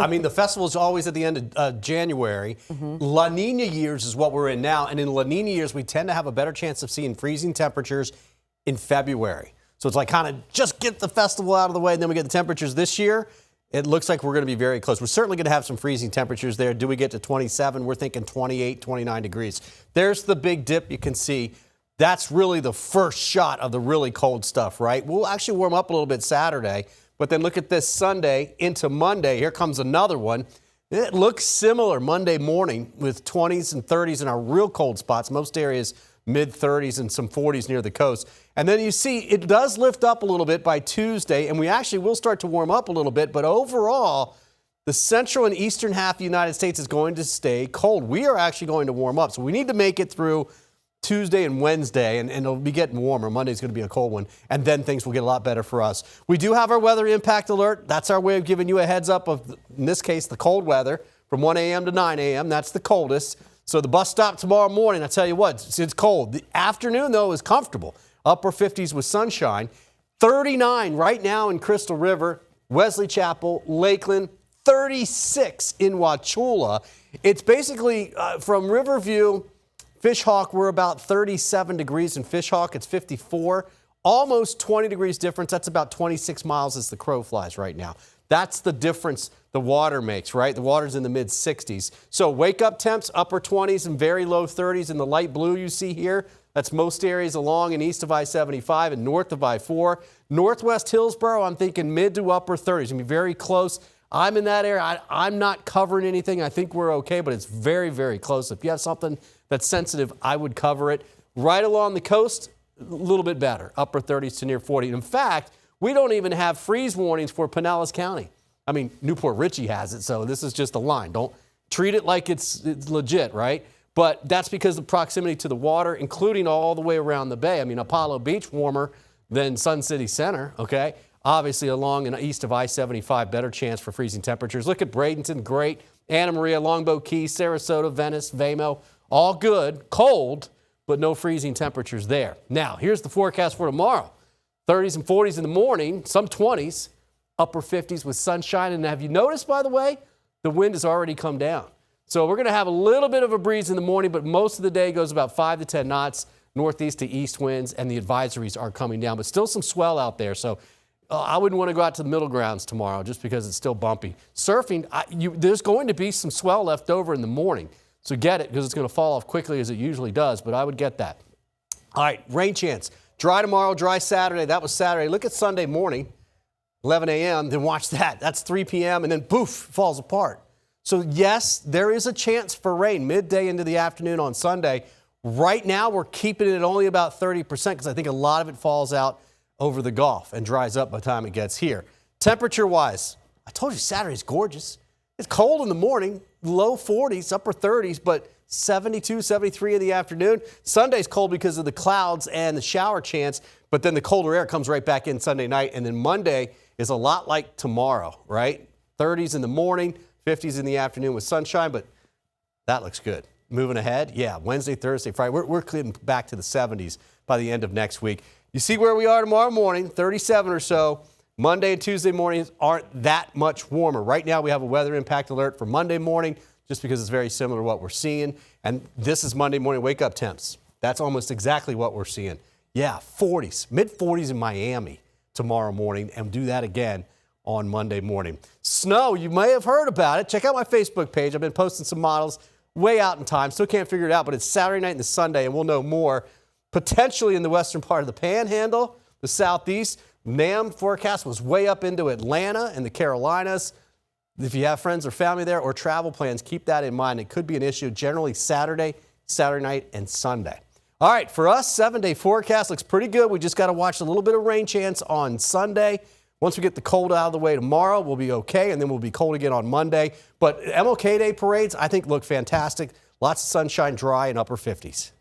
I mean, the festival is always at the end of January. La Nina years is what we're in now. And in La Nina years, we tend to have a better chance of seeing freezing temperatures in February. So it's like kind of just get the festival out of the way, and then we get the temperatures. This year, it looks like we're going to be very close. We're certainly going to have some freezing temperatures there. Do we get to 27? We're thinking 28, 29 degrees. There's the big dip you can see. That's really the first shot of the really cold stuff, right? We'll actually warm up a little bit Saturday, but then look at this Sunday into Monday. Here comes another one. It looks similar Monday morning with 20s and 30s in our real cold spots. Most areas mid-30s and some 40s near the coast. And then you see it does lift up a little bit by Tuesday, and we actually will start to warm up a little bit. But overall, the central and eastern half of the United States is going to stay cold. We are actually going to warm up. So we need to make it through Tuesday and Wednesday, and it'll be getting warmer. Monday's going to be a cold one, and then things will get a lot better for us. We do have our weather impact alert. That's our way of giving you a heads up of, in this case, the cold weather from 1 a.m. to 9 a.m. That's the coldest. So the bus stop tomorrow morning, I tell you what, it's cold. The afternoon, though, is comfortable. Upper 50s with sunshine. 39 right now in Crystal River, Wesley Chapel, Lakeland. 36 in Wauchula. It's basically from Riverview, Fishhawk, we're about 37 degrees in Fishhawk. It's 54. Almost 20 degrees difference. That's about 26 miles as the crow flies right now. That's the difference the water makes, right? The water's in the mid-60s. So wake-up temps, upper 20s and very low 30s. In the light blue you see here, that's most areas along and east of I-75 and north of I-4. Northwest Hillsborough, I'm thinking mid to upper 30s. It's going to be very close. I'm in that area. I'm not covering anything. I think we're okay, but it's very, very close. If you have something that's sensitive, I would cover it. Right along the coast, a little bit better, upper 30s to near 40. In fact, we don't even have freeze warnings for Pinellas County. I mean, Newport Richey has it, so this is just a line. Don't treat it like it's legit, right? But that's because of proximity to the water, including all the way around the bay. I mean, Apollo Beach warmer than Sun City Center, okay? Obviously, along and east of I-75, better chance for freezing temperatures. Look at Bradenton, great. Anna Maria, Longboat Key, Sarasota, Venice, Vamo, all good. Cold, but no freezing temperatures there. Now, here's the forecast for tomorrow. 30s and 40s in the morning, some 20s, upper 50s with sunshine. And have you noticed, by the way, the wind has already come down. So we're going to have a little bit of a breeze in the morning, but most of the day goes about 5 to 10 knots, northeast to east winds, and the advisories are coming down. But still some swell out there, so I wouldn't want to go out to the middle grounds tomorrow just because it's still bumpy. Surfing, there's going to be some swell left over in the morning, so get it because it's going to fall off quickly as it usually does, but I would get that. All right, rain chance. Dry tomorrow, dry Saturday. That was Saturday. Look at Sunday morning, 11 a.m., then watch that. That's 3 p.m., and then poof, falls apart. So, yes, there is a chance for rain midday into the afternoon on Sunday. Right now, we're keeping it at only about 30% because I think a lot of it falls out over the Gulf and dries up by the time it gets here. Temperature-wise, I told you Saturday's gorgeous. It's cold in the morning, low 40s, upper 30s, but 72, 73 in the afternoon. Sunday's cold because of the clouds and the shower chance, but then the colder air comes right back in Sunday night, and then Monday is a lot like tomorrow, right? 30s in the morning, 50s in the afternoon with sunshine, but that looks good. Moving ahead, yeah, Wednesday, Thursday, Friday, we're getting back to the 70s by the end of next week. You see where we are tomorrow morning, 37 or so. Monday and Tuesday mornings aren't that much warmer. Right now we have a weather impact alert for Monday morning just because it's very similar to what we're seeing. And this is Monday morning wake-up temps. That's almost exactly what we're seeing. Yeah, 40s, mid-40s in Miami tomorrow morning, and do that again on Monday morning. Snow, you may have heard about it. Check out my Facebook page. I've been posting some models way out in time. Still can't figure it out, but it's Saturday night and the Sunday, and we'll know more. Potentially in the western part of the Panhandle, the southeast. NAM forecast was way up into Atlanta and the Carolinas. If you have friends or family there or travel plans, keep that in mind. It could be an issue generally Saturday night, and Sunday. All right, for us, 7-day forecast looks pretty good. We just got to watch a little bit of rain chance on Sunday. Once we get the cold out of the way tomorrow, we'll be okay, and then we'll be cold again on Monday. But MLK Day parades, I think, look fantastic. Lots of sunshine, dry, and upper 50s.